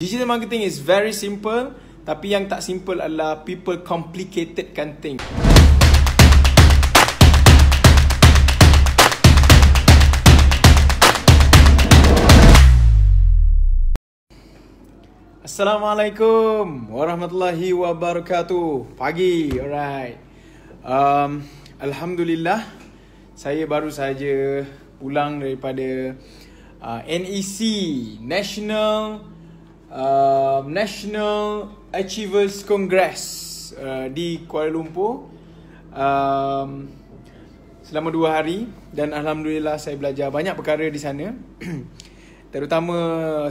Digital marketing is very simple, tapi yang tak simple adalah people complicatedkan things. Assalamualaikum warahmatullahi wabarakatuh. Pagi, alright. Alhamdulillah, saya baru saja pulang daripada NEC, National Achievers Congress di Kuala Lumpur selama 2 hari, dan Alhamdulillah saya belajar banyak perkara di sana. Terutama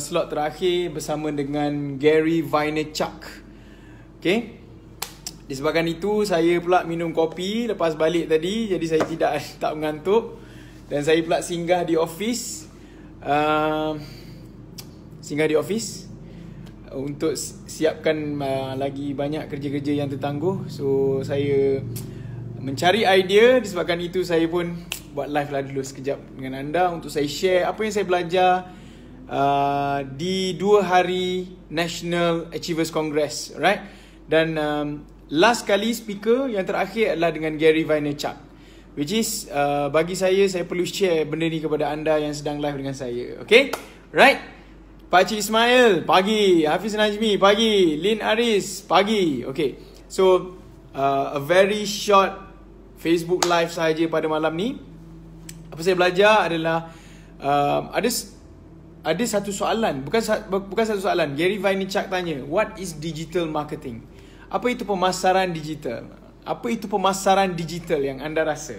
slot terakhir bersama dengan Gary Vaynerchuk. Okay, disebabkan itu saya pula minum kopi lepas balik tadi, jadi saya tak mengantuk. Dan saya pula singgah di office untuk siapkan lagi banyak kerja-kerja yang tertangguh. So saya mencari idea, disebabkan itu saya pun buat live lah dulu sekejap dengan anda untuk saya share apa yang saya belajar di 2 hari National Achievers Congress, right? Dan last kali speaker yang terakhir adalah dengan Gary Vaynerchuk, which is bagi saya perlu share benda ni kepada anda yang sedang live dengan saya. Okay, right? Pakcik Ismail, pagi. Hafiz Najmi, pagi. Lin Aris, pagi. Okay, so a very short Facebook live sahaja pada malam ni. Apa saya belajar adalah ada satu soalan, bukan satu soalan. Gary Vaynerchuk tanya, what is digital marketing? Apa itu pemasaran digital? Apa itu pemasaran digital yang anda rasa?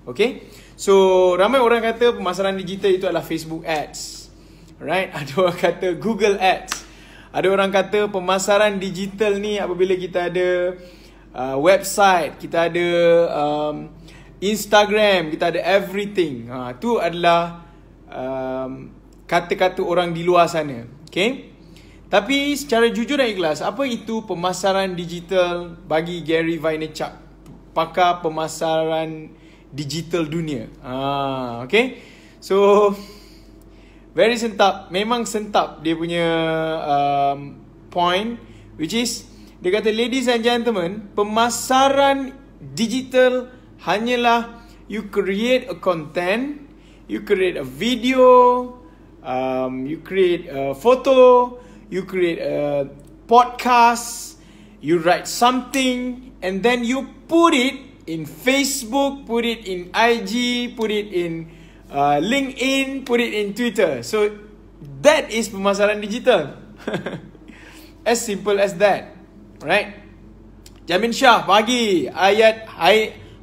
Okay, so ramai orang kata pemasaran digital itu adalah Facebook ads, right? Ada orang kata Google ads. Ada orang kata pemasaran digital ni apabila kita ada website, kita ada Instagram, kita ada everything. Itu adalah kata-kata orang di luar sana. Okay, tapi secara jujur dan ikhlas, apa itu pemasaran digital bagi Gary Vaynerchuk, pakar pemasaran digital dunia? Okay, so very sentap. Memang sentap dia punya point, which is dia kata, ladies and gentlemen, pemasaran digital hanyalah you create a content, you create a video, you create a photo, you create a podcast, you write something, and then you put it in Facebook, put it in IG, put it in LinkedIn, put it in Twitter. So that is pemasaran digital. As simple as that, right? Jamin Shah, pagi. Ayat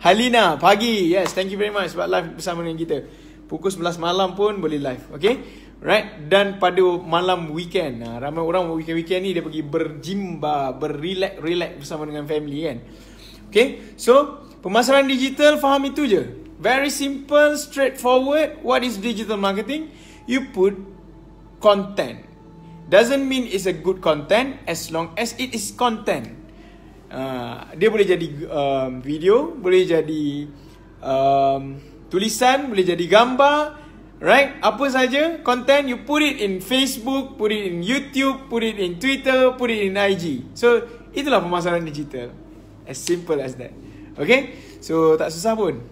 Halina, pagi. Yes, thank you very much sebab live bersama dengan kita. Pukul 11 malam pun boleh live. Okay, right? Dan pada malam weekend, ramai orang weekend ni dia pergi berjimba, berrelax bersama dengan family kan. Okay, so pemasaran digital, faham itu je. Very simple, straightforward. What is digital marketing? You put content. Doesn't mean it's a good content as long as it is content. Dia boleh jadi video, boleh jadi tulisan, boleh jadi gambar, right? Apa saja content, you put it in Facebook, put it in YouTube, put it in Twitter, put it in IG. So itulah pemasaran digital. As simple as that. Okay, so tak susah pun.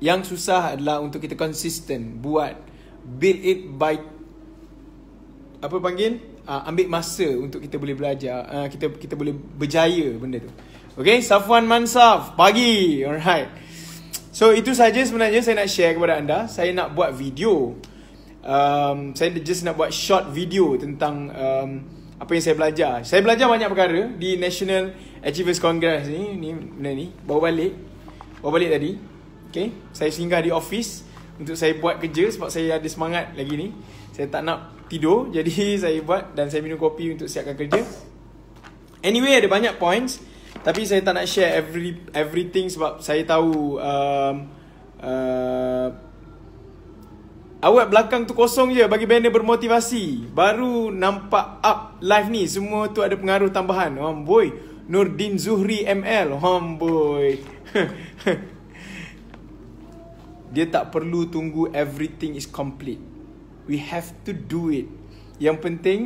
Yang susah adalah untuk kita konsisten buat, build it by ambil masa untuk kita boleh belajar, kita boleh berjaya benda tu. Okay, Safwan Mansaf, pagi. Alright, so itu saja sebenarnya saya nak share kepada anda. Saya nak buat video, saya just nak buat short video tentang apa yang saya belajar. Saya belajar banyak perkara di National Achievers Congress ni benda ni bawa balik tadi. Okay, saya singgah di office untuk saya buat kerja sebab saya ada semangat lagi ni. Saya tak nak tidur, jadi saya buat dan saya minum kopi untuk siapkan kerja. Anyway, ada banyak points, tapi saya tak nak share everything sebab saya tahu awat belakang tu kosong je bagi banner bermotivasi. Baru nampak up live ni, semua tu ada pengaruh tambahan. Boy, Nurdin Zuhri ML, boy. Dia tak perlu tunggu everything is complete. We have to do it. Yang penting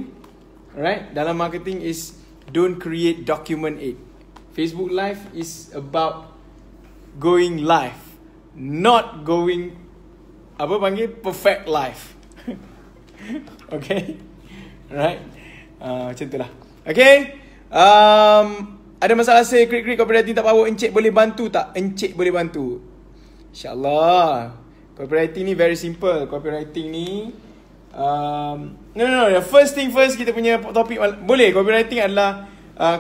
Alright, dalam marketing is don't create, document it. Facebook Live is about going live, not going perfect life. Okay, right? Macam itulah. Okay, ada masalah saya krik-krik copywriting tak power. Encik boleh bantu tak? Encik boleh bantu, InsyaAllah. Copywriting ni very simple. Copywriting ni no, the first thing first, kita punya topik boleh. Copywriting adalah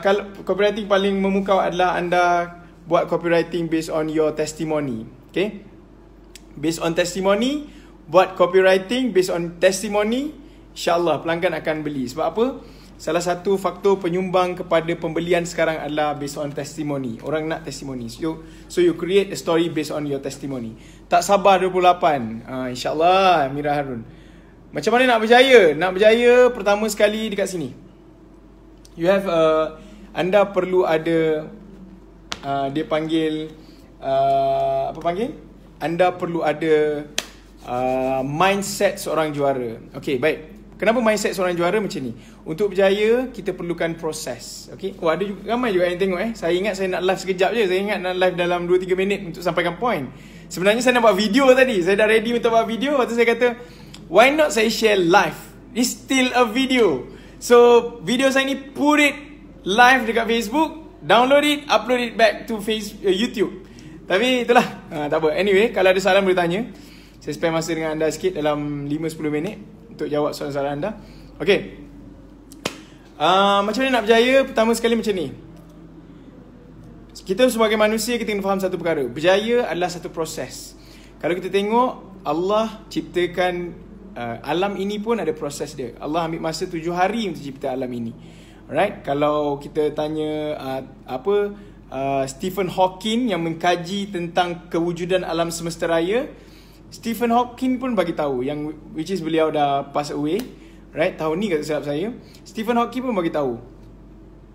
kalau copywriting paling memukau adalah anda buat copywriting based on your testimony. Okay, based on testimony, buat copywriting based on testimony, InsyaAllah pelanggan akan beli. Sebab apa? Salah satu faktor penyumbang kepada pembelian sekarang adalah based on testimony. Orang nak testimony. So you create a story based on your testimony. Tak sabar 28. InsyaAllah Mira Harun. Macam mana nak berjaya? Nak berjaya pertama sekali dekat sini. You have anda perlu ada dia panggil apa panggil? Anda perlu ada mindset seorang juara. Okay, baik. Kenapa mindset seorang juara macam ni? Untuk berjaya, kita perlukan proses. Okay? Oh, ada juga, ramai juga yang tengok Saya ingat saya nak live sekejap je. Saya ingat nak live dalam 2-3 minit untuk sampaikan point. Sebenarnya saya nak buat video tadi. Saya dah ready untuk buat video. Lepas tu saya kata, why not saya share live? It's still a video. So, video saya ni put it live dekat Facebook, download it, upload it back to YouTube. Tapi itulah, tak apa. Anyway, kalau ada soalan boleh tanya. Saya spend masa dengan anda sikit dalam 5-10 minit untuk jawab soalan-soalan anda. Okay, macam mana nak berjaya? Pertama sekali macam ni. Kita sebagai manusia, kita kena faham satu perkara. Berjaya adalah satu proses. Kalau kita tengok, Allah ciptakan alam ini pun ada proses dia. Allah ambil masa 7 hari untuk cipta alam ini. Alright, kalau kita tanya Stephen Hawking yang mengkaji tentang kewujudan alam semesta raya, Stephen Hawking pun bagi tahu, yang which is beliau dah pass away, right? Tahun ni kata silap saya. Stephen Hawking pun bagi tahu,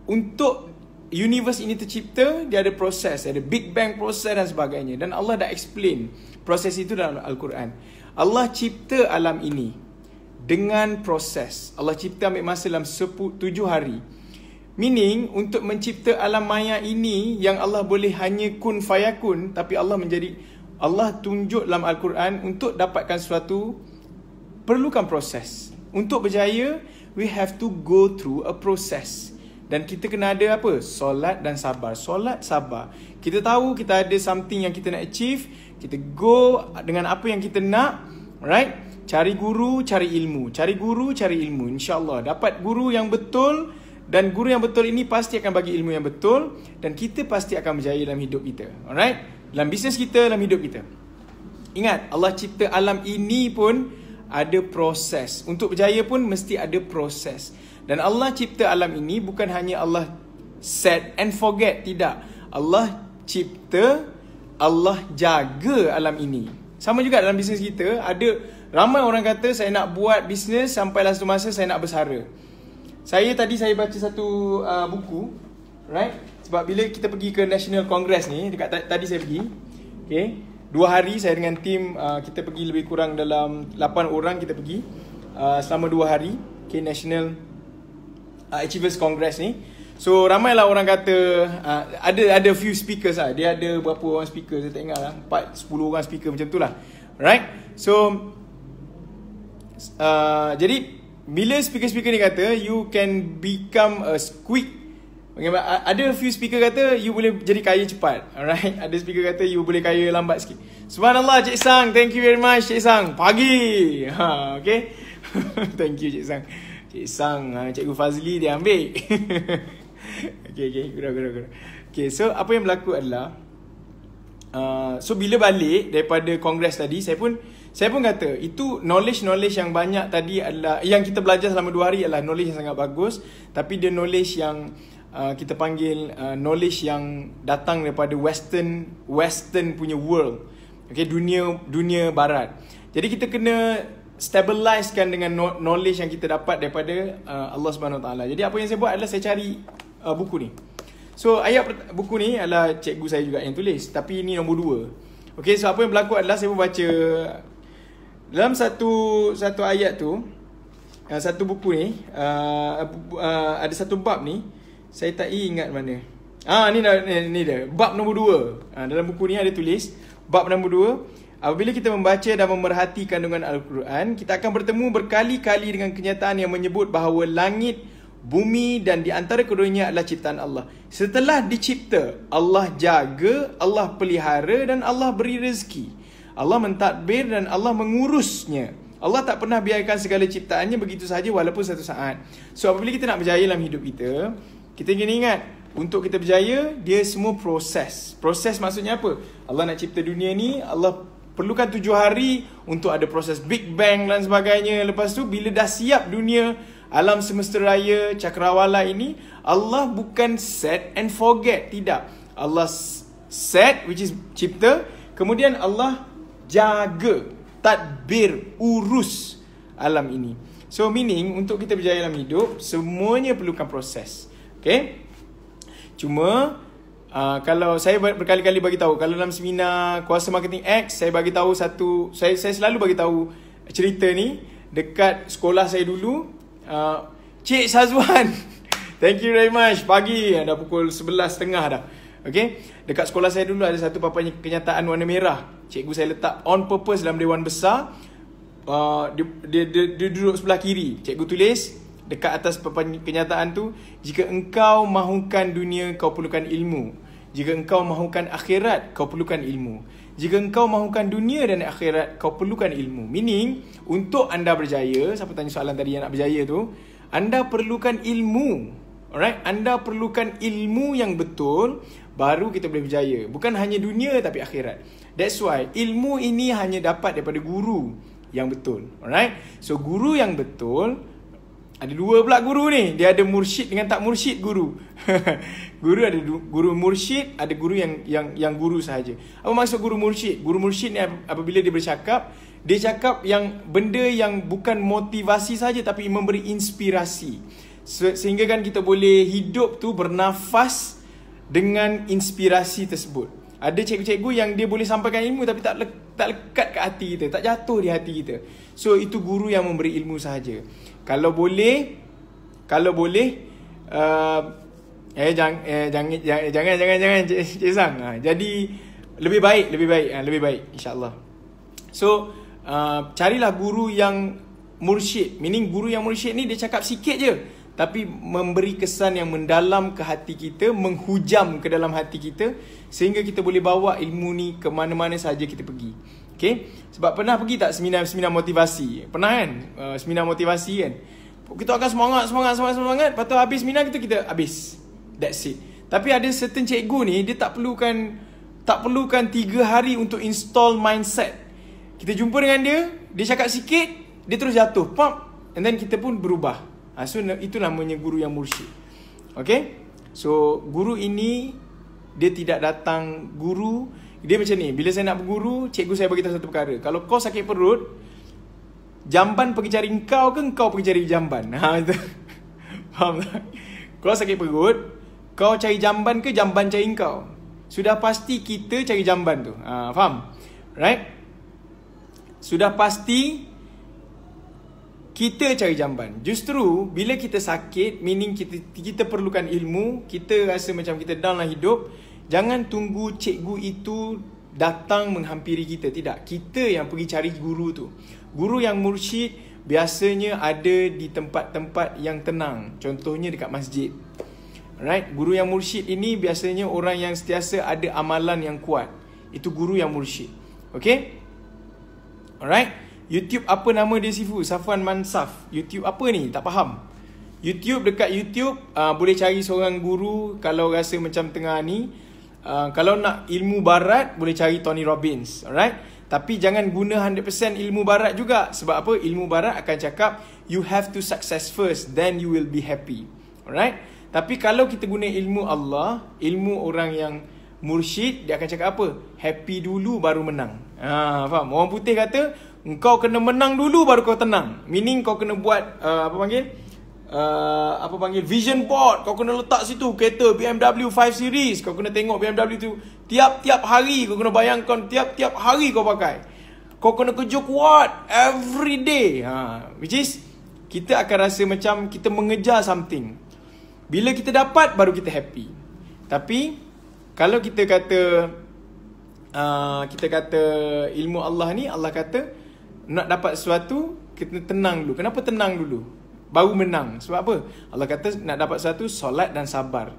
untuk universe ini tercipta, dia ada proses, ada Big Bang proses dan sebagainya. Dan Allah dah explain proses itu dalam Al-Quran. Allah cipta alam ini dengan proses. Allah cipta ambil masa dalam 7 hari. Meaning, untuk mencipta alam maya ini, yang Allah boleh hanya kun fayakun, tapi Allah tunjuk dalam Al-Quran, untuk dapatkan sesuatu perlukan proses. Untuk berjaya, we have to go through a process. Dan kita kena ada apa? Solat dan sabar. Solat, sabar. Kita tahu kita ada something yang kita nak achieve, kita go dengan apa yang kita nak, right? Cari guru, cari ilmu. Cari guru, cari ilmu. InsyaAllah dapat guru yang betul. Dan guru yang betul ini pasti akan bagi ilmu yang betul. Dan kita pasti akan berjaya dalam hidup kita. Alright? Dalam bisnes kita, dalam hidup kita. Ingat, Allah cipta alam ini pun ada proses. Untuk berjaya pun mesti ada proses. Dan Allah cipta alam ini bukan hanya Allah set and forget. Tidak. Allah cipta, Allah jaga alam ini. Sama juga dalam bisnes kita. Ada ramai orang kata, saya nak buat bisnes sampailah satu masa saya nak bersara. Saya baca satu buku, right? Sebab bila kita pergi ke National Congress ni, tadi saya pergi, okay, 2 hari saya dengan tim, kita pergi lebih kurang dalam 8 orang kita pergi selama 2 hari, okay, National Achievers Congress ni. So ramailah orang kata, ada few speakers lah. Dia ada berapa orang speaker, saya tak ingat lah, 4-10 orang speaker macam tu lah, right? So jadi bila speaker-speaker ni kata you can become a squid, ada few speaker kata you boleh jadi kaya cepat. Alright, ada speaker kata you boleh kaya lambat sikit. Subhanallah, Cik Sang, thank you very much Cik Sang. Pagi. Okay. Thank you Cik Sang. Cik Sang, Cikgu Fazli dia ambil. Okay, gurau. Okay, so apa yang berlaku adalah so bila balik daripada kongres tadi, saya pun kata itu knowledge yang banyak tadi adalah, yang kita belajar selama 2 hari adalah knowledge yang sangat bagus. Tapi dia knowledge yang kita panggil knowledge yang datang daripada western punya world. Okay, dunia barat. Jadi kita kena stabilizekan dengan knowledge yang kita dapat daripada Allah Subhanahu Wa Taala. Jadi apa yang saya buat adalah saya cari buku ni. So ayat buku ni adalah cikgu saya juga yang tulis, tapi ini nombor 2. Okay, so apa yang berlaku adalah saya pun baca dalam satu ayat tu. satu buku ni, ada satu bab ni, saya tak ingat mana. Ni dah. Bab nombor 2. Dalam buku ni ada tulis bab nombor 2. Apabila kita membaca dan memerhati kandungan Al-Quran, kita akan bertemu berkali-kali dengan kenyataan yang menyebut bahawa langit, bumi dan di antara keduanya adalah ciptaan Allah. Setelah dicipta, Allah jaga, Allah pelihara dan Allah beri rezeki. Allah mentadbir dan Allah mengurusnya. Allah tak pernah biarkan segala ciptaannya begitu saja walaupun satu saat. So apabila kita nak berjaya dalam hidup kita, kita kena ingat, untuk kita berjaya, dia semua proses. Proses maksudnya apa? Allah nak cipta dunia ni, Allah perlukan 7 hari untuk ada proses Big Bang dan sebagainya. Lepas tu bila dah siap dunia, alam semesta raya, cakrawala ini, Allah bukan set and forget. Tidak. Allah set, which is cipta. Kemudian Allah jaga, tadbir, urus alam ini. So meaning, untuk kita berjaya dalam hidup, semuanya perlukan proses. Okay? Cuma kalau saya berkali-kali bagi tahu, kalau dalam seminar Kuasa Marketing X, saya bagi tahu satu, saya selalu bagi tahu cerita ni dekat sekolah saya dulu. Cik Sazwan, thank you very much. Pagi dah pukul 11.30 dah. Okay, dekat sekolah saya dulu ada satu papan kenyataan warna merah. Cikgu saya letak on purpose dalam dewan besar. Dia duduk sebelah kiri. Cikgu tulis dekat atas papan kenyataan tu, jika engkau mahukan dunia, kau perlukan ilmu. Jika engkau mahukan akhirat, kau perlukan ilmu. Jika engkau mahukan dunia dan akhirat, kau perlukan ilmu. Meaning, untuk anda berjaya, siapa tanya soalan tadi yang nak berjaya tu, anda perlukan ilmu. Alright? Anda perlukan ilmu yang betul, baru kita boleh berjaya. Bukan hanya dunia tapi akhirat. That's why ilmu ini hanya dapat daripada guru yang betul. Alright? So guru yang betul, ada dua pula guru ni. Dia ada mursyid dengan tak mursyid guru. Guru ada guru mursyid, ada guru yang guru sahaja. Apa maksud guru mursyid? Guru mursyid ni apabila dia bercakap, dia cakap yang benda yang bukan motivasi saja tapi memberi inspirasi. Sehingga kan kita boleh hidup tu bernafas dengan inspirasi tersebut. Ada cikgu-cikgu yang dia boleh sampaikan ilmu tapi tak lekat kat hati kita, tak jatuh di hati kita. So itu guru yang memberi ilmu sahaja. Kalau boleh jangan Cik Sang. Jadi lebih baik insya-Allah. So carilah guru yang mursyid. Meaning guru yang mursyid ni dia cakap sikit je tapi memberi kesan yang mendalam ke hati kita, menghujam ke dalam hati kita sehingga kita boleh bawa ilmu ni ke mana-mana sahaja kita pergi. Okay? Sebab pernah pergi tak seminar motivasi? Pernah kan? Seminar motivasi kan? Kita akan semangat. Lepas tu habis seminar kita habis. That's it. Tapi ada certain cikgu ni, dia tak perlukan 3 hari untuk install mindset. Kita jumpa dengan dia cakap sikit, dia terus jatuh. Pop. And then kita pun berubah. So itu namanya guru yang mursyid. Okay? So guru ini, dia tidak datang guru. Dia macam ni, bila saya nak berguru, cikgu saya beritahu satu perkara. Kalau kau sakit perut, jamban pergi cari engkau ke engkau pergi cari jamban? Itu. Faham tak? Kalau sakit perut, kau cari jamban ke jamban cari engkau? Sudah pasti kita cari jamban tu. Faham? Right? Sudah pasti kita cari jamban. Justru bila kita sakit, meaning kita perlukan ilmu, kita rasa macam kita down lah hidup, jangan tunggu cikgu itu datang menghampiri kita. Tidak, kita yang pergi cari guru tu. Guru yang mursyid biasanya ada di tempat-tempat yang tenang. Contohnya dekat masjid. Alright, guru yang mursyid ini biasanya orang yang sentiasa ada amalan yang kuat. Itu guru yang mursyid. Okay? Alright. YouTube apa nama dia Sifu? Safwan Mansaf. YouTube apa ni? Tak faham. Dekat YouTube boleh cari seorang guru kalau rasa macam tengah ni. Kalau nak ilmu barat, boleh cari Tony Robbins. Alright? Tapi jangan guna 100% ilmu barat juga. Sebab apa? Ilmu barat akan cakap, you have to success first, then you will be happy. Alright? Tapi kalau kita guna ilmu Allah, ilmu orang yang mursyid, dia akan cakap apa? Happy dulu baru menang. Faham? Orang putih kata, engkau kena menang dulu baru kau tenang. Meaning kau kena buat vision board. Kau kena letak situ kereta BMW 5 Series. Kau kena tengok BMW tu tiap-tiap hari. Kau kena bayangkan tiap-tiap hari kau pakai. Kau kena kerja kuat every day. Which is kita akan rasa macam kita mengejar something. Bila kita dapat, baru kita happy. Tapi kalau kita kata ilmu Allah ni, Allah kata nak dapat sesuatu, kita tenang dulu. Kenapa tenang dulu? Baru menang. Sebab apa? Allah kata nak dapat sesuatu, solat dan sabar.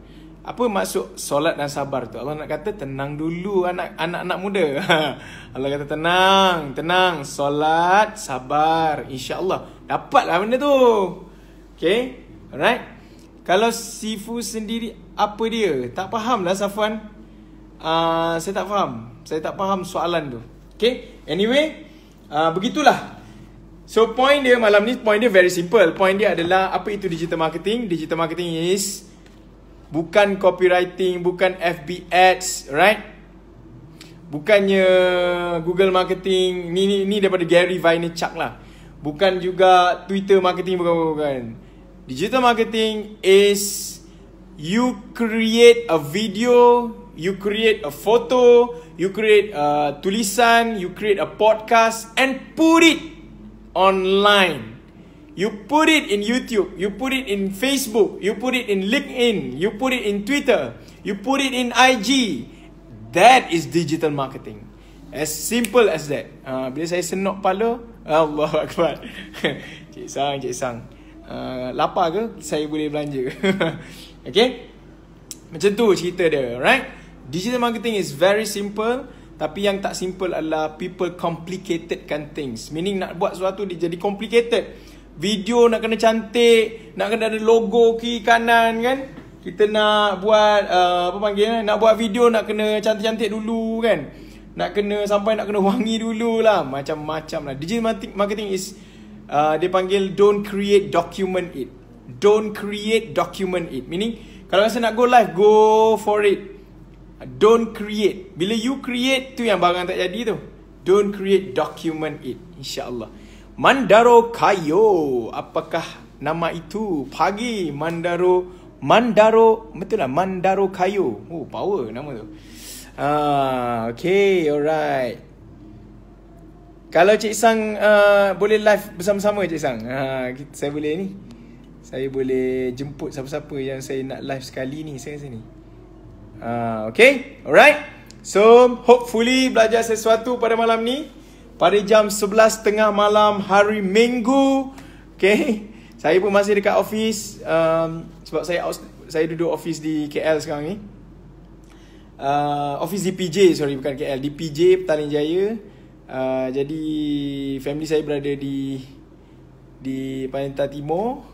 Apa maksud solat dan sabar tu? Allah nak kata tenang dulu anak-anak muda. Allah kata tenang, solat, sabar, insya-Allah dapatlah benda tu. Okay, alright. Kalau Sifu sendiri, apa dia? Tak faham lah Safwan. Saya tak faham soalan tu. Okay, anyway, begitulah. So point dia malam ni, point dia very simple. Point dia adalah, apa itu digital marketing? Digital marketing is bukan copywriting, bukan FB ads, right? Bukannya Google marketing, ni daripada Gary Vaynerchuk lah. Bukan juga Twitter marketing, bukan. Digital marketing is you create a video, you create a photo, you create a tulisan, you create a podcast and put it online. You put it in YouTube, you put it in Facebook, you put it in LinkedIn, you put it in Twitter, you put it in IG. That is digital marketing. As simple as that. Bila saya senok kepala, Allahu Akbar. Cik Sang. Lapar ke? Saya boleh belanja. Okay? Macam tu cerita dia, right? Digital marketing is very simple. Tapi yang tak simple adalah people complicatedkan things. Meaning nak buat sesuatu dia jadi complicated. Video nak kena cantik, nak kena ada logo kiri kanan kan. Kita nak buat nak buat video nak kena cantik-cantik dulu kan. Nak kena wangi dulu lah. Macam-macam lah. Digital marketing is dia panggil don't create, document it. Don't create, document it. Meaning kalau rasa nak go live, go for it. Don't create. Bila you create, tu yang barang tak jadi tu. Don't create, document it. InsyaAllah. Mandaro Kayo. Apakah nama itu? Pagi Mandaro, betul lah, Mandaro Kayo. Oh, power nama tu. Okay, alright. Kalau Cik Sang boleh live bersama-sama Cik Sang, saya boleh jemput siapa-siapa yang saya nak live sekali ni saya sini. Okay, alright. So hopefully belajar sesuatu pada malam ni. Pada jam 11.30 malam hari Minggu. Okay, saya pun masih dekat office, sebab saya duduk office di KL sekarang ni. Office di PJ, bukan KL, di PJ Petaling Jaya. Jadi family saya berada di Pantai Timur.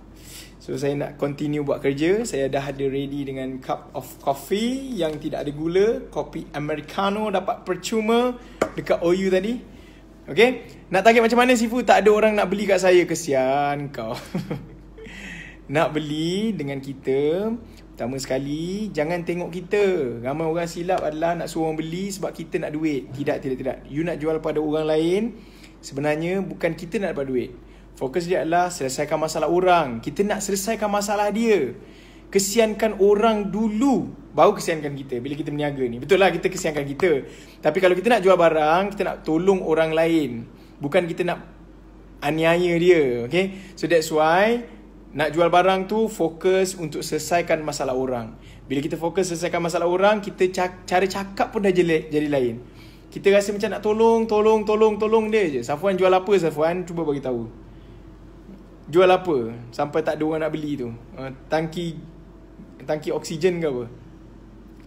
So saya nak continue buat kerja. Saya dah ada ready dengan cup of coffee yang tidak ada gula, kopi Americano dapat percuma dekat OU tadi. Okay, nak target macam mana Sifu? Tak ada orang nak beli kat saya. Kesian kau. Nak beli dengan kita, pertama sekali jangan tengok kita. Ramai orang silap adalah nak suruh orang beli sebab kita nak duit. Tidak. You nak jual pada orang lain, sebenarnya bukan kita nak dapat duit. Fokus dia adalah selesaikan masalah orang. Kita nak selesaikan masalah dia. Kesiankan orang dulu, baru kesiankan kita. Bila kita berniaga ni, betul lah kita kesiankan kita. Tapi kalau kita nak jual barang, kita nak tolong orang lain, bukan kita nak aniaya dia. Okay, so that's why nak jual barang tu fokus untuk selesaikan masalah orang. Bila kita fokus selesaikan masalah orang, kita cara cakap pun dah jadi lain. Kita rasa macam nak tolong dia je. Safwan jual apa Safwan? Cuba bagi tahu. Jual apa sampai tak ada orang nak beli tu? Tangki oksigen ke apa?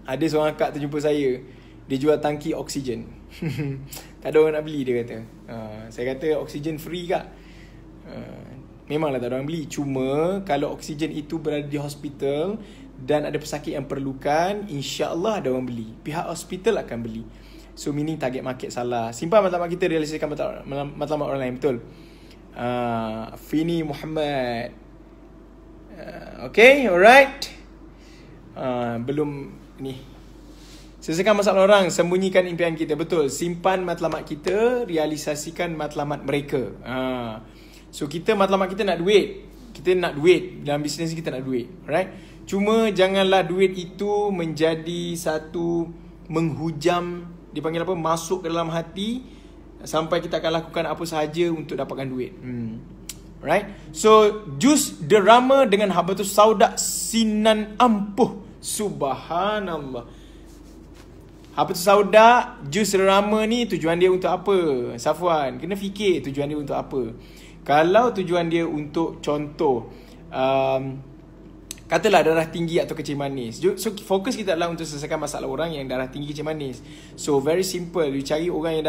Ada seorang akak terjumpa saya, dia jual tangki oksigen. Tak ada orang nak beli, dia kata. Saya kata oksigen free kak. Memanglah tak ada orang beli. Cuma kalau oksigen itu berada di hospital dan ada pesakit yang perlukan, insya-Allah ada orang beli. Pihak hospital akan beli. So meaning target market salah. Simpan matlamat kita, realisasikan matlamat orang lain. Betul. Fini Muhammad. Okay, alright. Belum ni. Selesaikan masalah orang, sembunyikan impian kita. Betul. Simpan matlamat kita, realisasikan matlamat mereka. So kita matlamat kita nak duit. Kita nak duit. Dalam bisnes kita nak duit. Alright. Cuma janganlah duit itu menjadi satu menghujam, dipanggil apa, masuk ke dalam hati, sampai kita akan lakukan apa sahaja untuk dapatkan duit. Right? So jus derama dengan habatus sauda sinan ampuh. Subhanallah. Habatus sauda, jus derama ni tujuan dia untuk apa? Safwan, kena fikir tujuan dia untuk apa. Kalau tujuan dia untuk contoh katalah darah tinggi atau kencing manis. So fokus kita adalah untuk selesaikan masalah orang yang darah tinggi kencing manis. So very simple, you cari orang yang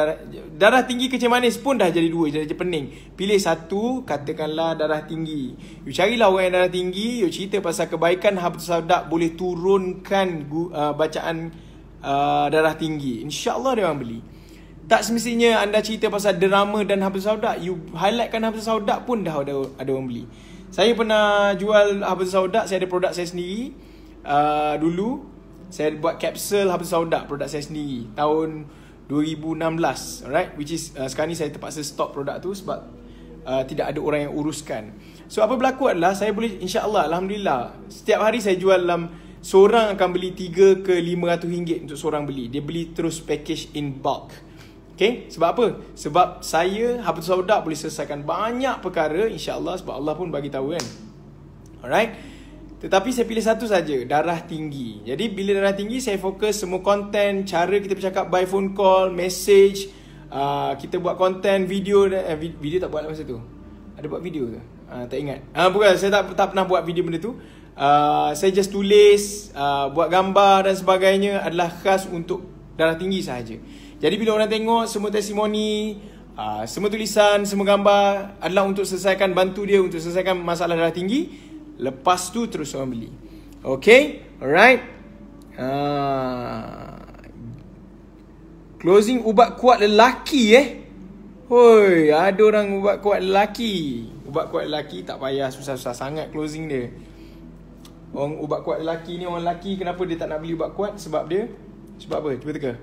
darah tinggi kencing manis pun dah jadi 2, jadi pening. Pilih satu, katakanlah darah tinggi. You carilah orang yang darah tinggi, you cerita pasal kebaikan habatus sauda boleh turunkan bacaan darah tinggi. InsyaAllah dia orang beli. Tak semestinya anda cerita pasal derama dan habatus sauda, you highlightkan habatus sauda pun dah ada orang beli. Saya pernah jual habatus sauda, saya ada produk saya sendiri. Dulu saya buat kapsul habatus sauda, produk saya sendiri tahun 2016, alright, which is sekarang ni saya terpaksa stop produk tu sebab tidak ada orang yang uruskan. So apa berlaku adalah saya boleh, insya-Allah, alhamdulillah, setiap hari saya jual dalam, seorang akan beli 3 ke 500 ringgit untuk seorang beli. Dia beli terus package in bulk. Okay, sebab apa? Sebab saya habatus sauda boleh selesaikan banyak perkara, insya-Allah, sebab Allah pun bagi tahu kan. Alright. Tetapi saya pilih satu saja, darah tinggi. Jadi bila darah tinggi, saya fokus semua konten, cara kita bercakap by phone call, message, kita buat konten video, video tak buat masa tu. Ada buat video ke? Tak ingat. Bukan, saya tak pernah buat video benda tu. Saya just tulis, buat gambar dan sebagainya adalah khas untuk darah tinggi sahaja. Jadi bila orang tengok semua testimoni, semua tulisan, semua gambar adalah untuk selesaikan, bantu dia untuk selesaikan masalah darah tinggi. Lepas tu terus orang beli. Okay, alright. Closing ubat kuat lelaki Hoi, ada orang ubat kuat lelaki. Ubat kuat lelaki tak payah susah-susah sangat closing dia. Orang ubat kuat lelaki ni, orang lelaki kenapa dia tak nak beli ubat kuat? Sebab apa? Cuba teka.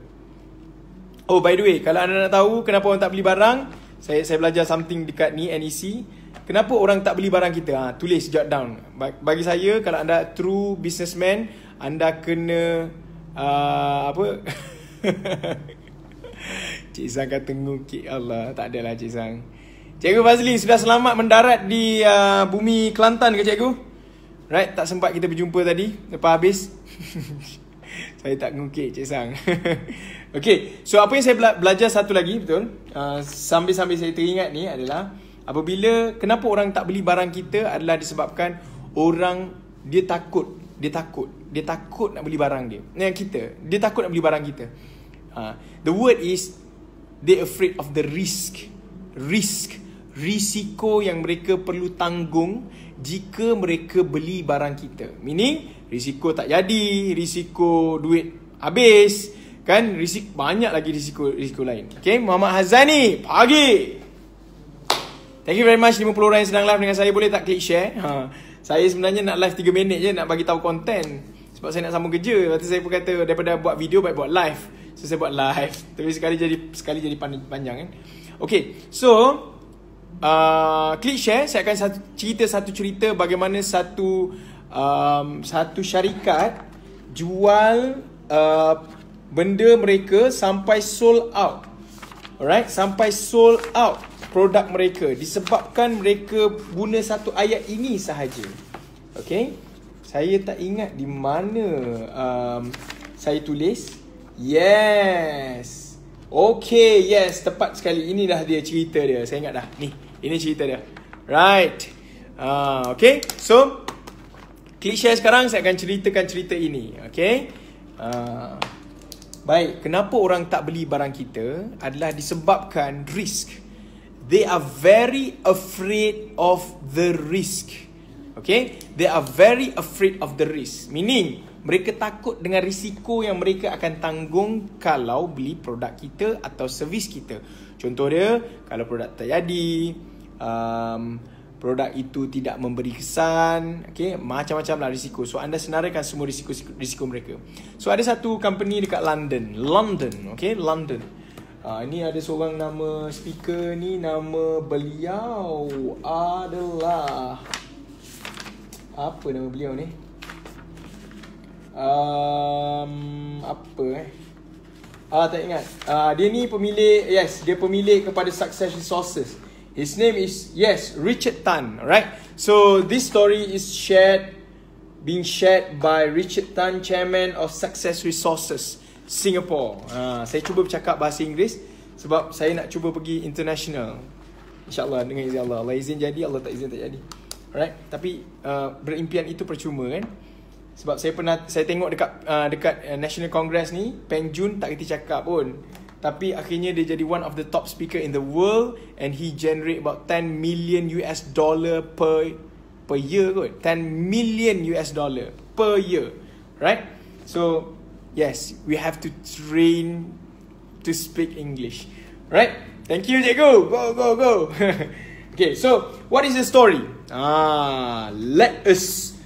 Oh, by the way, kalau anda nak tahu kenapa orang tak beli barang, saya belajar something dekat ni, NEC. Kenapa orang tak beli barang kita? Tulis, jot down. Bagi saya, kalau anda true businessman, anda kena apa? Cik Sang kata ngukik. Allah, tak adalah Cik Sang. Cikgu Fazli sudah selamat mendarat di bumi Kelantan ke cikgu? Right, tak sempat kita berjumpa tadi lepas habis. Saya tak ngukik Cik Sang. Okay, so apa yang saya belajar satu lagi, betul, sambil-sambil saya teringat ni adalah apabila, kenapa orang tak beli barang kita adalah disebabkan orang dia takut nak beli barang dia. Dia takut nak beli barang kita. The word is they afraid of the risiko yang mereka perlu tanggung jika mereka beli barang kita. Meaning risiko tak jadi, risiko duit habis, kan, banyak lagi risiko lain. Okay, Muhammad Hazani, pagi. Thank you very much 50 orang yang sedang live dengan saya. Boleh tak klik share? Saya sebenarnya nak live 3 minit je, nak bagi tahu konten. Sebab saya nak sambung kerja. Lepas tu saya pun kata daripada buat video baik buat live. So saya buat live. Tapi sekali jadi panjang kan. Okay, so klik share. Saya akan cerita satu cerita bagaimana satu syarikat jual benda mereka sampai sold out. Alright, sampai sold out produk mereka disebabkan mereka guna satu ayat ini sahaja. Okay, saya tak ingat di mana saya tulis. Yes. Okay, yes, tepat sekali. Inilah dia cerita dia. Saya ingat dah. Ini cerita dia. Right. Okay, so klik share sekarang. Saya akan ceritakan cerita ini. Okay. Baik, kenapa orang tak beli barang kita adalah disebabkan risk. They are very afraid of the risk. Okay, they are very afraid of the risk. Meaning, mereka takut dengan risiko yang mereka akan tanggung kalau beli produk kita atau servis kita. Contoh dia, kalau produk tak jadi, produk itu tidak memberi kesan, okay, macam-macam lah risiko. So anda senaraikan semua risiko mereka. So ada satu company dekat London, okay, London. Ini ada seorang nama speaker ni, nama beliau adalah, apa nama beliau ni? Tak ingat. Dia ni pemilik, dia pemilik kepada Success Resources. His name is, yes, Richard Tan, right? So this story is being shared by Richard Tan, Chairman of Success Resources Singapore. Saya cuba bercakap bahasa Inggeris sebab saya nak cuba pergi international. InsyaAllah dengan izin Allah. Allah izin jadi, Allah tak izin tak jadi. Alright, tapi berimpian itu percuma kan? Sebab saya tengok dekat National Congress ni, Peng Joon tak kerti cakap pun. Tapi akhirnya dia jadi one of the top speaker in the world and he generate about 10 million US dollar per year kot. 10 million US dollar per year. Right? So, yes, we have to train to speak English. Right? Thank you, cikgu. Go. Okay, so what is the story? Let us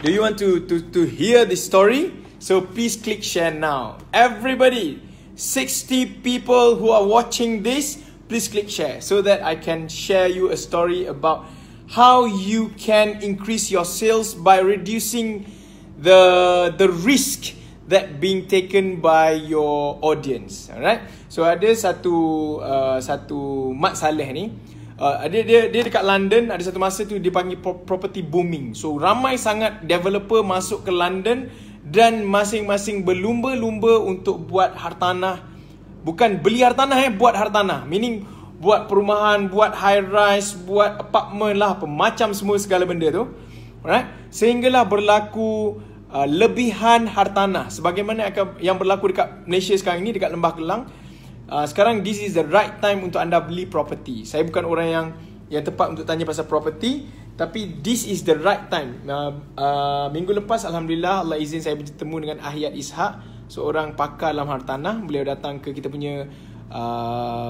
do you want to hear the story? So please click share now. Everybody, 60 people who are watching this, please click share so that I can share you a story about how you can increase your sales by reducing the risk that being taken by your audience. Alright? So ada satu Mat Saleh ni, dia dekat London. Ada satu masa tu dia panggil property booming. So ramai sangat developer masuk ke London dan masing-masing berlumba-lumba untuk buat hartanah. Bukan beli hartanah, buat hartanah. Meaning buat perumahan, buat high rise, buat apartment lah, macam semua segala benda tu. Alright? Sehinggalah berlaku lebihan hartanah. Sebagaimana yang berlaku dekat Malaysia sekarang ni, dekat Lembah Kelang. Sekarang this is the right time untuk anda beli property. Saya bukan orang yang tepat untuk tanya pasal property, tapi this is the right time. Minggu lepas Alhamdulillah Allah izin saya bertemu dengan Ahyat Ishak, seorang pakar dalam hartanah. Beliau datang ke kita punya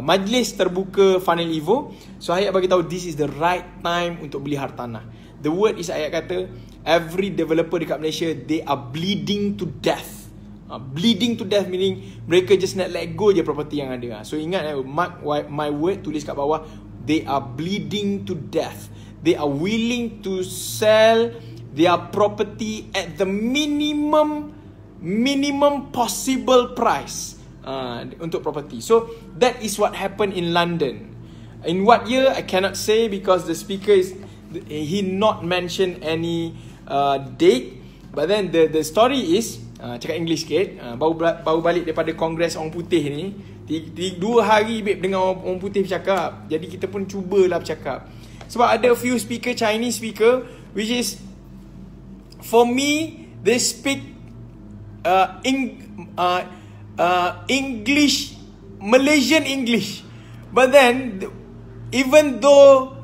majlis terbuka Funnel Evo. So Ahyat bagi tahu this is the right time untuk beli hartanah. The word is, Ahyat kata, every developer dekat Malaysia, they are bleeding to death. Bleeding to death meaning mereka just nak let go je property yang ada. So ingat, mark my word, tulis kat bawah, they are bleeding to death. They are willing to sell their property at the minimum possible price untuk property. So that is what happened in London. In what year I cannot say because the speaker he not mention any date. But then the story is, cakap English sikit, baru balik daripada kongres orang putih ni. 2 hari babe dengar orang putih bercakap. Jadi kita pun cubalah bercakap. Sebab ada few speaker, Chinese speaker, which is, for me, they speak English, Malaysian English. But then, even though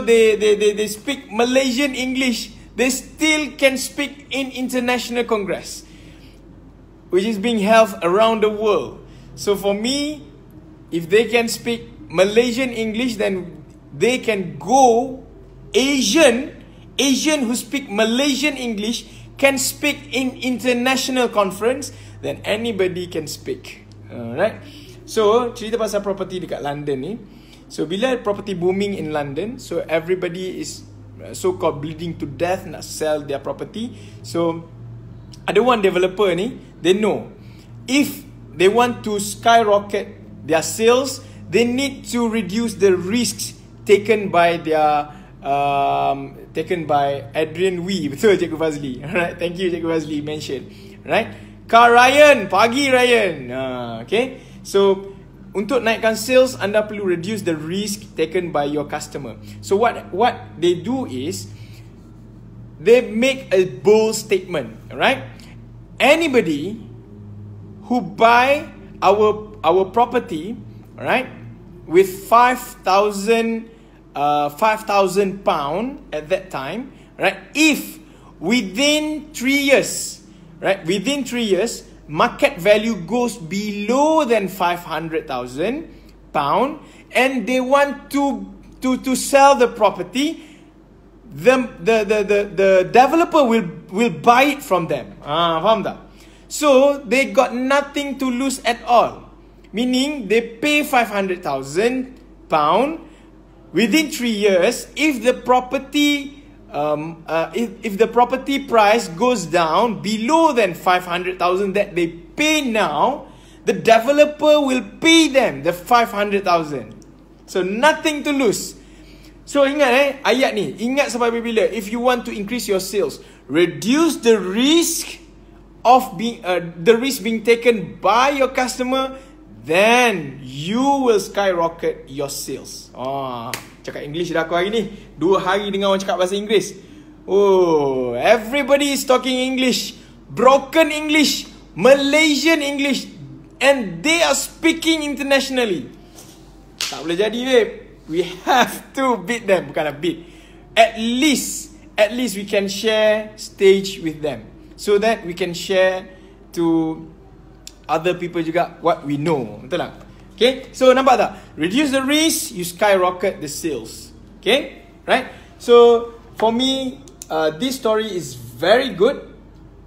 they speak Malaysian English, they still can speak in international congress, which is being held around the world. So for me, if they can speak Malaysian English, then they can go Asian who speak Malaysian English can speak in international conference, then anybody can speak. Alright. So cerita pasal property dekat London ni. So bila property booming in London, so everybody is so-called bleeding to death nak sell their property. So ada one developer ni, they know if they want to skyrocket their sales, they need to reduce the risks taken by Adrian Wee. Betul Cikgu Fazli. Alright, thank you Cikgu Fazli mention. Right? Kak Ryan, pagi Ryan. Okay. So untuk naikkan sales, anda perlu reduce the risk taken by your customer. So what they do is, they make a bold statement. Right? Anybody who buy our property, right, with 5,000 £5,000 at that time, right? If within 3 years, right, within 3 years, market value goes below than £500,000, and they want to sell the property, the developer will buy it from them. Faham tak? So they got nothing to lose at all. Meaning they pay £500,000 within 3 years. If the property if the property price goes down below than 500,000 that they pay now, the developer will pay them the 500,000. So nothing to lose. So ingat ayat ni, ingat sampai bila, if you want to increase your sales, reduce the risk of being taken by your customer, then you will skyrocket your sales. Cakap English dah aku hari ni. 2 hari dengan orang cakap bahasa Inggeris. Oh, everybody is talking English. Broken English, Malaysian English, and they are speaking internationally. Tak boleh jadi, babe. We have to beat them. Bukanlah beat. At least we can share stage with them, so that we can share to other people juga what we know. Betul tak? Okay, so nampak tak? Reduce the risk, you skyrocket the sales. Okay, right? So for me, this story is very good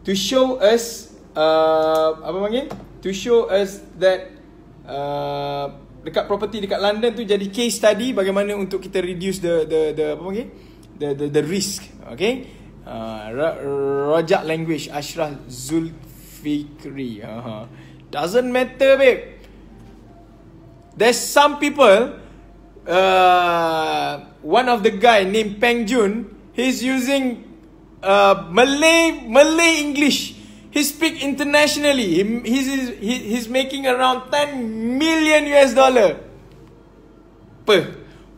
to show us apa panggil? To show us that dekat property dekat London tu jadi case study bagaimana untuk kita reduce the apa panggil? The risk. Okay? Rojak language Ashraf Zulfikri. Doesn't matter, babe. There's some people, one of the guy named Peng Jun, he's using Malay English. He speak internationally. He's making around $10 million.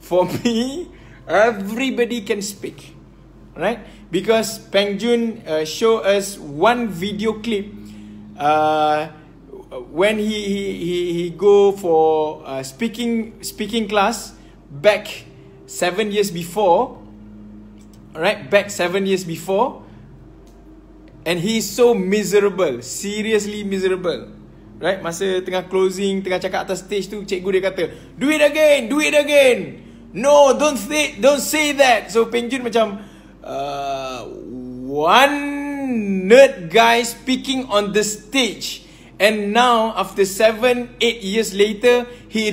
For me, everybody can speak, right? Because Peng Jun show us one video clip when he go for speaking class back 7 years before, right? Back 7 years before, and he is so miserable, seriously miserable, right? Masa tengah closing, tengah cakap atas stage tu, cikgu dia kata, do it again. No, don't say that. So Peng Jun macam one nerd guy speaking on the stage, and now after 7-8 years later, he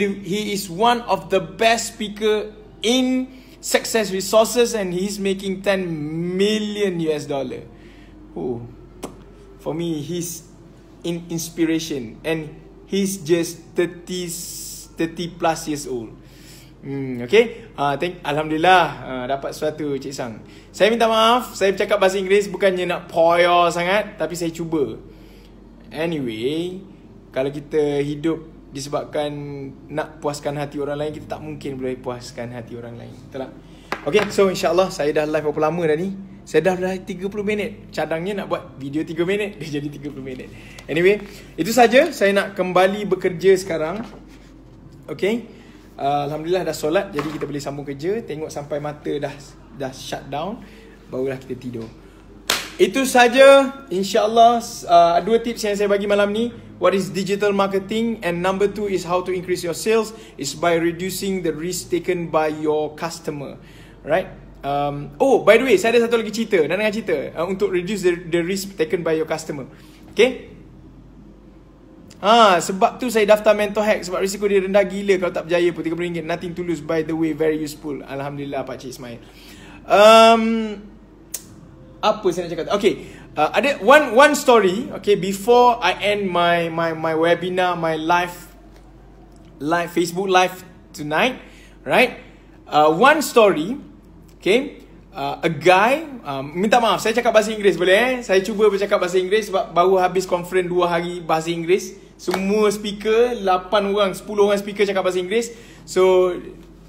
is one of the best speaker in Success Resources, and he's making $10 million. Oh, for me, he's in inspiration, and he's just 30 plus years old. Okay, Alhamdulillah dapat sesuatu, Cik Sang. Saya minta maaf, saya bercakap bahasa Inggeris bukannya nak poyo sangat, tapi saya cuba. Anyway, kalau kita hidup disebabkan nak puaskan hati orang lain, kita tak mungkin boleh puaskan hati orang lain. Betul tak? Okay, so insyaAllah saya dah live berapa lama dah ni? Saya dah 30 minit. Cadangnya nak buat video 3 minit, dia jadi 30 minit. Anyway, itu saja. Saya nak kembali bekerja sekarang. Okay, Alhamdulillah dah solat, jadi kita boleh sambung kerja. Tengok sampai mata dah shut down, barulah kita tidur. Itu saja, insyaAllah. 2 tips yang saya bagi malam ni. What is digital marketing? And number 2 is how to increase your sales, is by reducing the risk taken by your customer. Right? Oh, by the way, saya ada satu lagi cerita. Nak dengar cerita? Untuk reduce the risk taken by your customer. Okay? Sebab tu saya daftar Mentor Hack. Sebab risiko dia rendah gila. Kalau tak berjaya pun RM30. Nothing to lose, by the way. Very useful. Alhamdulillah, Pakcik Ismail. Apa saya nak cakap? Okay, ada one story. Okay, before I end my webinar, my live Facebook live tonight, right? One story. Okay, a guy. Minta maaf, saya cakap bahasa Inggeris boleh? Saya cuba bercakap bahasa Inggeris sebab baru habis conference 2 hari bahasa Inggeris. Semua speaker, 8 orang, 10 orang speaker cakap bahasa Inggeris. So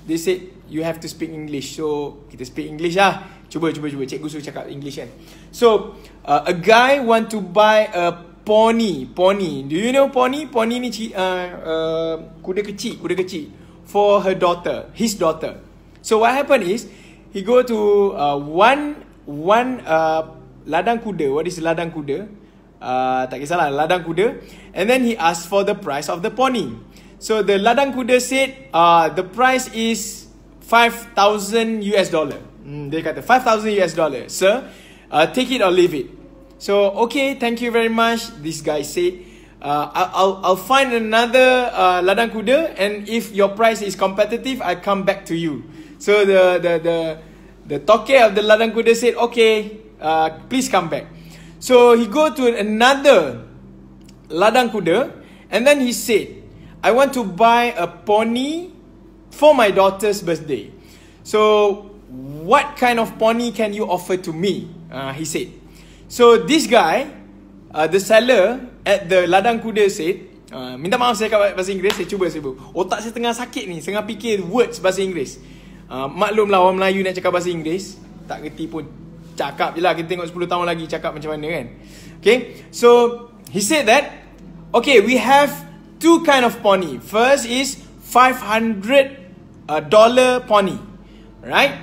they said you have to speak English. So kita speak English lah. Cuba. Cikgu suruh cakap English kan. So a guy want to buy a pony. Do you know pony? Pony ni kuda kecil for his daughter. So what happened is he go to one ladang kuda. What is ladang kuda? Tak kisahlah, ladang kuda. And then he asked for the price of the pony. So the ladang kuda said the price is $5,000. Dia kata $5,000. Sir, take it or leave it. So okay, thank you very much. This guy said, I'll find another ladang kuda, and if your price is competitive, I come back to you. So the toke of the ladang kuda said, okay, please come back. So he go to another ladang kuda, And then he said, I want to buy a pony for my daughter's birthday. So, what kind of pony can you offer to me? He said. So, this guy, the seller at the ladang kuda said, minta maaf saya kat bahasa Inggeris, saya cuba. Otak saya tengah sakit ni, tengah fikir words bahasa Inggeris. Maklumlah orang Melayu nak cakap bahasa Inggeris, tak kerti pun cakap je lah. Kita tengok 10 tahun lagi cakap macam mana kan. Okay, so he said that, okay, we have two kind of pony. First is $500 pony, right?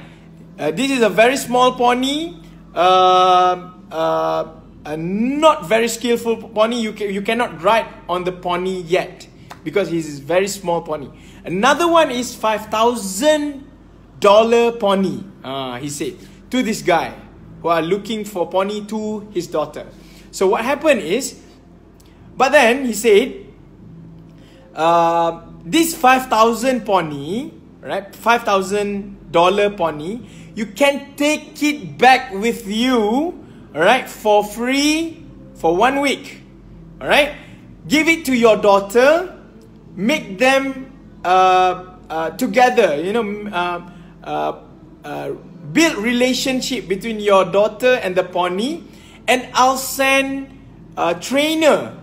This is a very small pony, a not very skillful pony. You cannot ride on the pony yet because he is very small pony. Another one is $5,000 pony. He said to this guy who are looking for pony to his daughter. So what happened is, but then he said, this 5,000 pony, right? $5,000 pony, you can take it back with you, alright, for free for 1 week. Alright? Give it to your daughter, make them together, build relationship between your daughter and the pony, and I'll send a trainer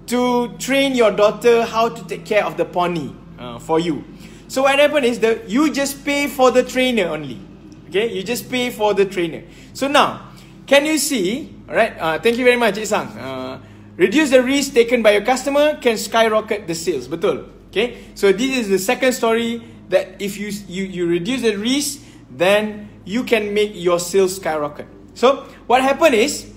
to train your daughter how to take care of the pony for you. So what happened is that you just pay for the trainer only. Okay, you just pay for the trainer. So now, can you see, alright, thank you very much, Isang. Reduce the risk taken by your customer can skyrocket the sales. Betul. Okay, so this is the second story that if you reduce the risk, then you can make your sales skyrocket. So what happened is,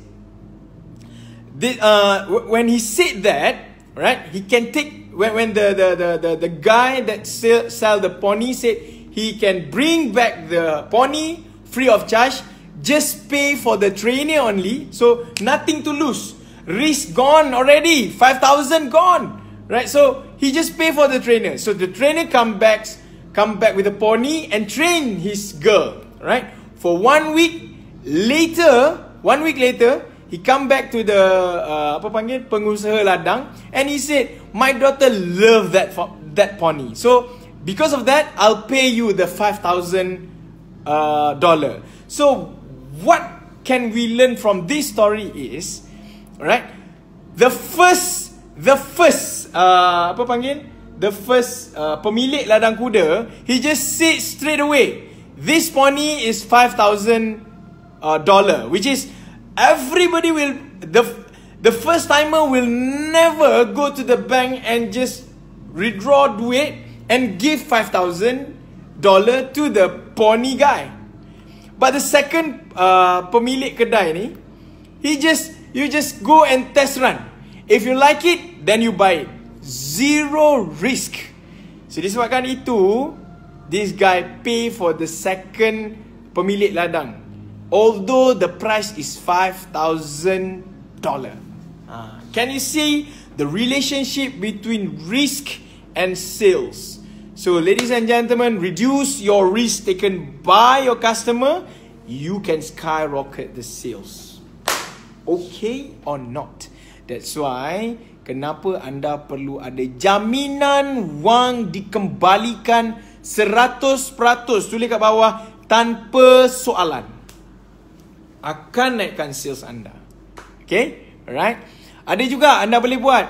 when he said that, right, he can take, when the guy that sell the pony said he can bring back the pony free of charge, just pay for the trainer only, so nothing to lose. Risk gone already, 5,000 gone, right? So he just pay for the trainer. So the trainer come back with the pony and train his girl, right? For 1 week later, he come back to the pengusaha ladang, and he said, my daughter loved that pony. So because of that, I'll pay you the $5,000. So what can we learn from this story is, right? The first pemilik ladang kuda, he just said straight away, this pony is $5,000, which is everybody will, the first timer will never go to the bank and just withdraw duit and give $5,000 to the pony guy. But the second pemilik kedai ni, you just go and test run. If you like it, then you buy it. Zero risk. So disebabkan itu, this guy pay for the second pemilik ladang, although the price is $5,000. Can you see the relationship between risk and sales? So ladies and gentlemen, reduce your risk taken by your customer, you can skyrocket the sales. Okay or not? That's why kenapa anda perlu ada jaminan wang dikembalikan 100%. Tulis kat bawah, tanpa soalan. Akan naikkan sales anda. Okay? Alright? Ada juga anda boleh buat,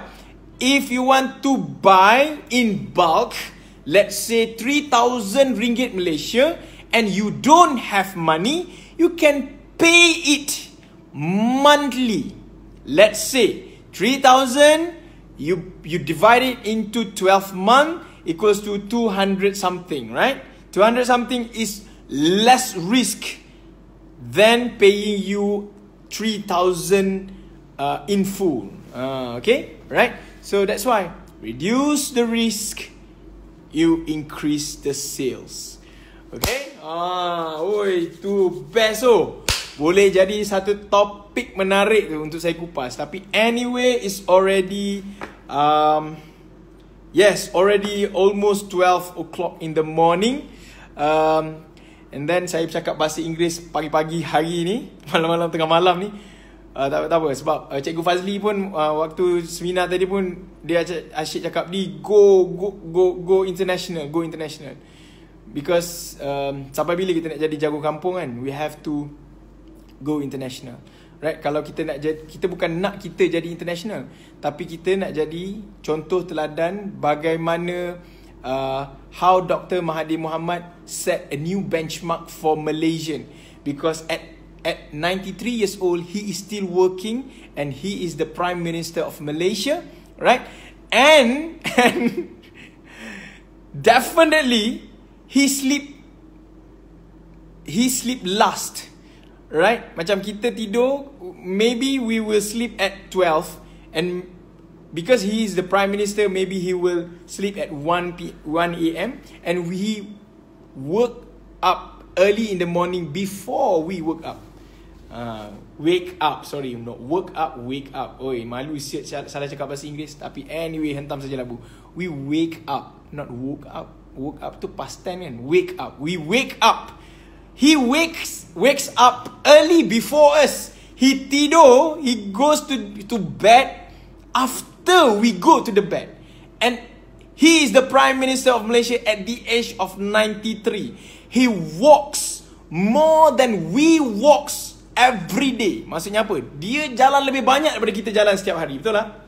if you want to buy in bulk, let's say 3,000 ringgit Malaysia, and you don't have money, you can pay it monthly. Let's say 3,000, you divide it into 12 months, equals to 200 something, right? 200 something is less risk than paying you 3,000 in full. Okay, right? So that's why reduce the risk, you increase the sales. Okay? Tu best boleh jadi satu topik menarik tu untuk saya kupas. Tapi anyway, it's already already almost 12 o'clock in the morning. And then saya bercakap bahasa Inggeris pagi-pagi hari ni, malam-malam tengah malam ni. Tak apa sebab Cikgu Fazli pun waktu seminar tadi pun dia asyik cakap go international, go international. Because sampai bila kita nak jadi jago kampung kan, we have to go international. Right? Kalau kita nak jadi, kita bukan nak kita jadi international, tapi kita nak jadi contoh teladan bagaimana how Dr. Mahathir Mohamad set a new benchmark for Malaysian. Because at 93 years old, he is still working and he is the Prime Minister of Malaysia, right? And definitely he sleep last, right? Macam kita tidur, maybe we will sleep at 12, and because he is the Prime Minister, maybe he will sleep at 1 a.m. and we work up early in the morning before we wake up. Wake up, sorry, not work up, wake up. Oi, malu salah cakap bahasa Inggeris. Tapi anyway, hentam saja labu. We wake up, not woke up. Woke up tu past tense kan. Wake up, we wake up. He wakes up early before us. He tidur, he goes to bed after we go to the bed. And he is the Prime Minister of Malaysia at the age of 93. He walks more than we walks every day. Maksudnya apa? Dia jalan lebih banyak daripada kita jalan setiap hari. Betul tak?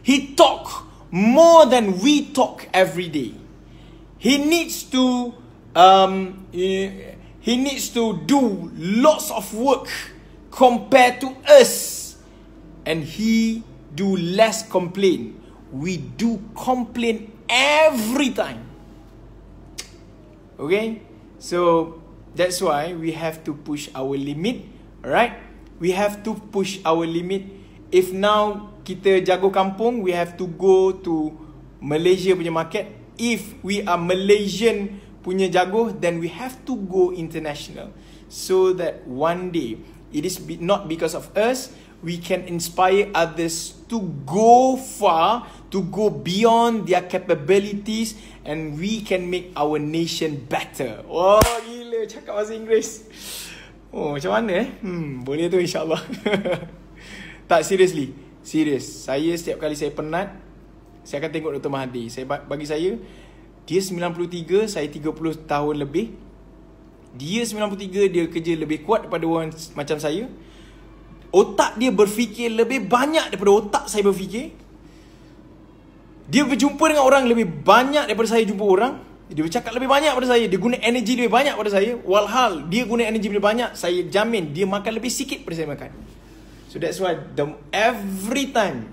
He talk more than we talk every day. He needs to do lots of work compared to us, and he do less complain. We do complain every time. Okay, so that's why we have to push our limit, right? We have to push our limit. If now kita jago kampung, we have to go to Malaysia punya market. If we are Malaysian punya jago, then we have to go international. So that one day, it is not because of us, we can inspire others to go far, to go beyond their capabilities, and we can make our nation better. Oh, gila cakap bahasa Inggeris. Oh, macam mana boleh tu insyaAllah. Tak, seriously. Serius. Saya setiap kali saya penat, saya akan tengok Dr. Mahathir. Bagi saya, dia 93, saya 30 tahun lebih. Dia 93, dia kerja lebih kuat daripada orang macam saya. Otak dia berfikir lebih banyak daripada otak saya berfikir. Dia berjumpa dengan orang lebih banyak daripada saya jumpa orang. Dia bercakap lebih banyak daripada saya. Dia guna energi lebih banyak daripada saya. Walhal dia guna energi lebih banyak, saya jamin dia makan lebih sikit daripada saya makan. So that's why every time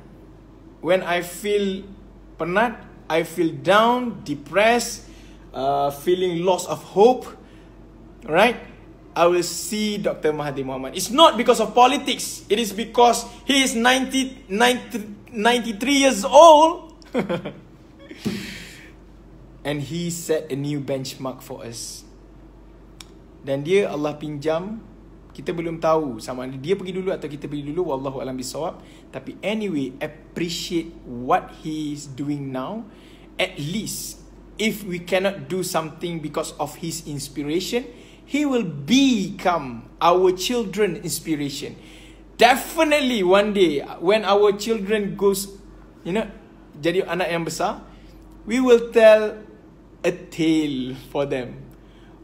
when I feel penat, I feel down, depressed, feeling loss of hope, right? I will see Dr. Mahathir Mohamad. It's not because of politics. It is because he is 93 years old. And he set a new benchmark for us. Dan dia Allah pinjam. Kita belum tahu sama ada dia pergi dulu atau kita pergi dulu. Wallahu a'lam bissawab. Tapi anyway, appreciate what he is doing now. At least, if we cannot do something because of his inspiration, he will become our children inspiration. Definitely one day when our children goes, jadi anak yang besar, we will tell a tale for them.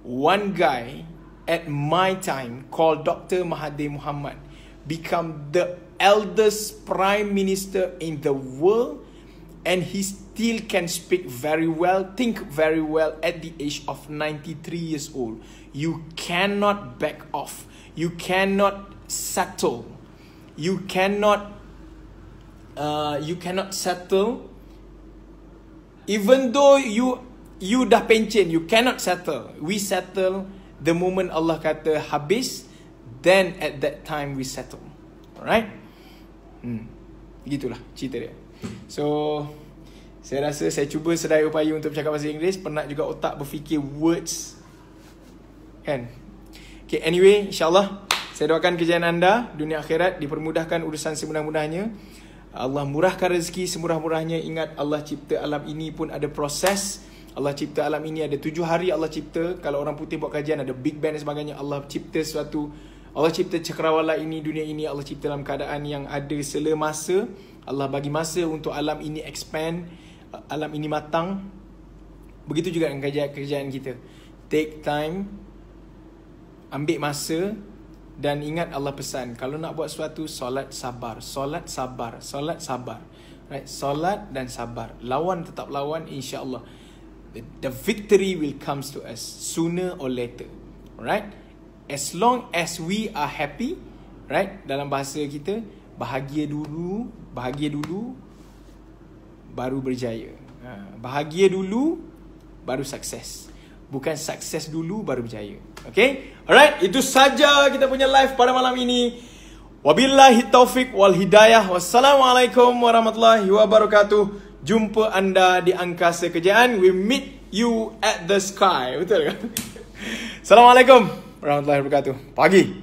One guy at my time called Dr. Mahathir Mohamad become the eldest prime minister in the world, and he still can speak very well, think very well at the age of 93 years old. You cannot back off. You cannot settle. You cannot settle. Even though you dah pencen, you cannot settle. We settle the moment Allah kata habis, then at that time we settle. Alright? Begitulah cerita dia. So, saya rasa saya cuba sedaya upaya untuk bercakap bahasa Inggeris. Penat juga otak berfikir words, kan? Okay, anyway, insyaAllah saya doakan kejayaan anda dunia akhirat, dipermudahkan urusan semudah-mudahnya. Allah murahkan rezeki semurah-murahnya. Ingat, Allah cipta alam ini pun ada proses. Allah cipta alam ini ada 7 hari Allah cipta. Kalau orang putih buat kajian ada Big Bang dan sebagainya. Allah cipta suatu Allah cipta cakrawala ini, dunia ini, Allah cipta dalam keadaan yang ada sela masa. Allah bagi masa untuk alam ini expand, alam ini matang. Begitu juga dengan kerjaan kita. Take time, ambil masa, dan ingat Allah pesan, kalau nak buat sesuatu, solat sabar, solat sabar, solat sabar. Right? Solat dan sabar. Lawan tetap lawan, insya-Allah. The victory will comes to us sooner or later. Right? As long as we are happy, right? Dalam bahasa kita, bahagia dulu baru berjaya. Bahagia dulu baru sukses. Bukan sukses dulu baru berjaya. Okay? Alright, itu saja kita punya live pada malam ini. Wabillahi taufik wal hidayah. Wassalamualaikum warahmatullahi wabarakatuh. Jumpa anda di angkasa kejayaan. We meet you at the sky. Betul kan? Assalamualaikum warahmatullahi wabarakatuh. Pagi.